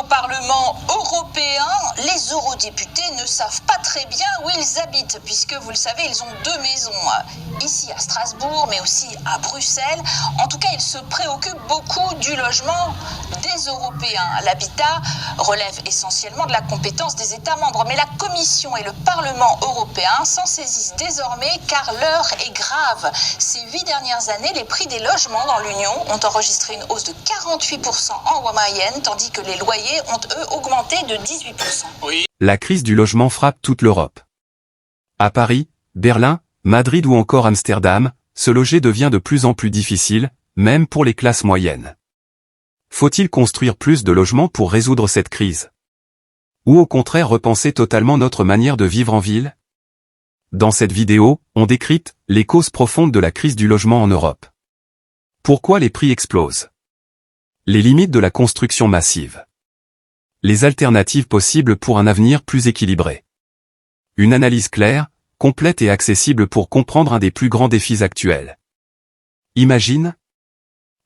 au Parlement européen, les eurodéputés ne savent pas très bien où ils habitent, puisque vous le savez, ils ont deux maisons, ici à Strasbourg, mais aussi à Bruxelles. En tout cas, ils se préoccupent beaucoup du logement des Européens. L'habitat relève essentiellement de la compétence des États membres, mais la Commission et le Parlement européen s'en saisissent désormais car l'heure est grave. Ces 8 dernières années, les prix des logements dans l'Union ont enregistré une hausse de 48% en moyenne, tandis que les loyers ont, eux, augmenté de 18%. Oui. La crise du logement frappe toute l'Europe. À Paris, Berlin, Madrid ou encore Amsterdam, se loger devient de plus en plus difficile, même pour les classes moyennes. Faut-il construire plus de logements pour résoudre cette crise? Ou au contraire repenser totalement notre manière de vivre en ville? Dans cette vidéo, on décrypte les causes profondes de la crise du logement en Europe. Pourquoi les prix explosent? Les limites de la construction massive. Les alternatives possibles pour un avenir plus équilibré. Une analyse claire, complète et accessible pour comprendre un des plus grands défis actuels. Imagine,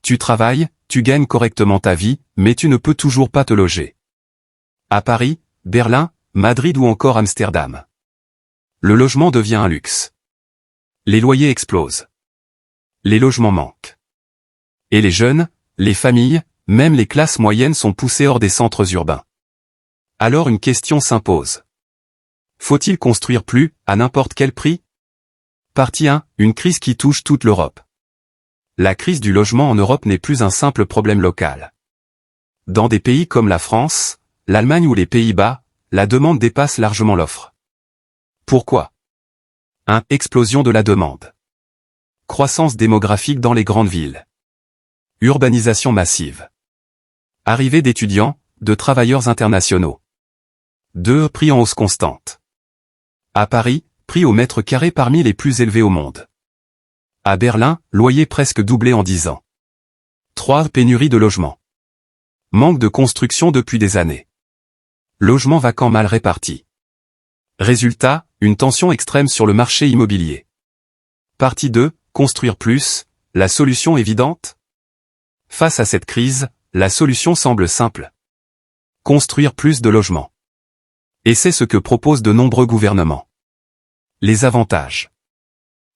tu travailles, tu gagnes correctement ta vie, mais tu ne peux toujours pas te loger. À Paris, Berlin, Madrid ou encore Amsterdam. Le logement devient un luxe. Les loyers explosent. Les logements manquent. Et les jeunes, les familles, même les classes moyennes sont poussées hors des centres urbains. Alors une question s'impose. Faut-il construire plus, à n'importe quel prix? Partie 1, une crise qui touche toute l'Europe. La crise du logement en Europe n'est plus un simple problème local. Dans des pays comme la France, l'Allemagne ou les Pays-Bas, la demande dépasse largement l'offre. Pourquoi? 1. Explosion de la demande. Croissance démographique dans les grandes villes. Urbanisation massive. Arrivée d'étudiants, de travailleurs internationaux. 2. Prix en hausse constante. À Paris, prix au mètre carré parmi les plus élevés au monde. À Berlin, loyer presque doublé en 10 ans. 3. Pénurie de logements. Manque de construction depuis des années. Logements vacants mal répartis. Résultat, une tension extrême sur le marché immobilier. Partie 2, construire plus, la solution évidente? Face à cette crise, la solution semble simple. Construire plus de logements. Et c'est ce que proposent de nombreux gouvernements. Les avantages.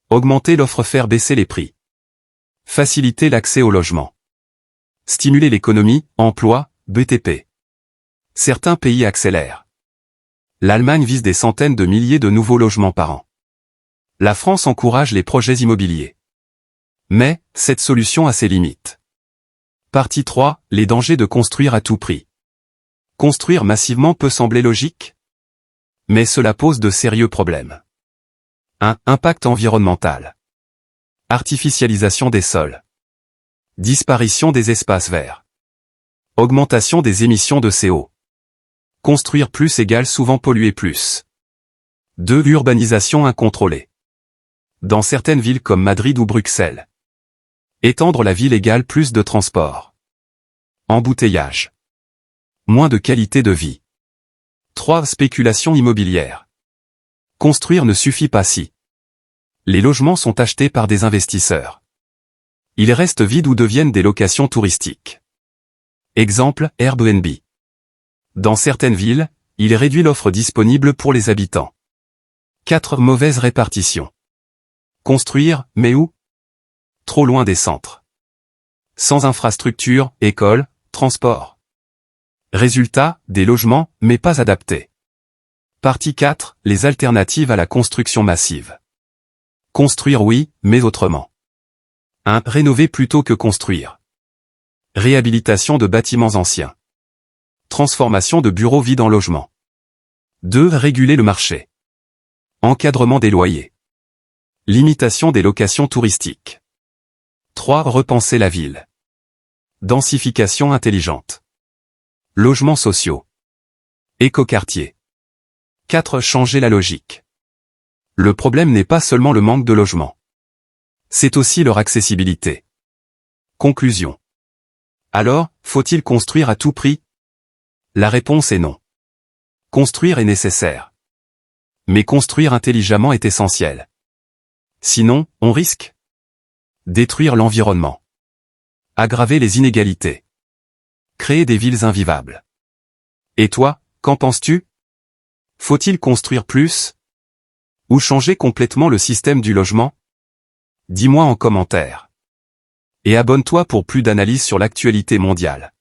Augmenter l'offre, faire baisser les prix. Faciliter l'accès au logement. Stimuler l'économie, emploi, BTP. Certains pays accélèrent. L'Allemagne vise des centaines de milliers de nouveaux logements par an. La France encourage les projets immobiliers. Mais, cette solution a ses limites. Partie 3, les dangers de construire à tout prix. Construire massivement peut sembler logique? Mais cela pose de sérieux problèmes. 1. Impact environnemental. Artificialisation des sols. Disparition des espaces verts. Augmentation des émissions de CO. Construire plus égale souvent polluer plus. 2. Urbanisation incontrôlée. Dans certaines villes comme Madrid ou Bruxelles. Étendre la ville égale plus de transport. Embouteillage. Moins de qualité de vie. 3. Spéculation immobilière. Construire ne suffit pas si les logements sont achetés par des investisseurs. Ils restent vides ou deviennent des locations touristiques. Exemple, Airbnb. Dans certaines villes, il réduit l'offre disponible pour les habitants. 4. Mauvaise répartition. Construire, mais où? Trop loin des centres. Sans infrastructure, écoles, transport. Résultat, des logements, mais pas adaptés. Partie 4, les alternatives à la construction massive. Construire oui, mais autrement. 1. Rénover plutôt que construire. Réhabilitation de bâtiments anciens. Transformation de bureaux vides en logements. 2. Réguler le marché. Encadrement des loyers. Limitation des locations touristiques. 3. Repenser la ville. Densification intelligente. Logements sociaux. Écoquartier. 4. Changer la logique. Le problème n'est pas seulement le manque de logements. C'est aussi leur accessibilité. Conclusion. Alors, faut-il construire à tout prix? La réponse est non. Construire est nécessaire. Mais construire intelligemment est essentiel. Sinon, on risque détruire l'environnement. Aggraver les inégalités. Créer des villes invivables. Et toi, qu'en penses-tu? Faut-il construire plus? Ou changer complètement le système du logement? Dis-moi en commentaire. Et abonne-toi pour plus d'analyses sur l'actualité mondiale.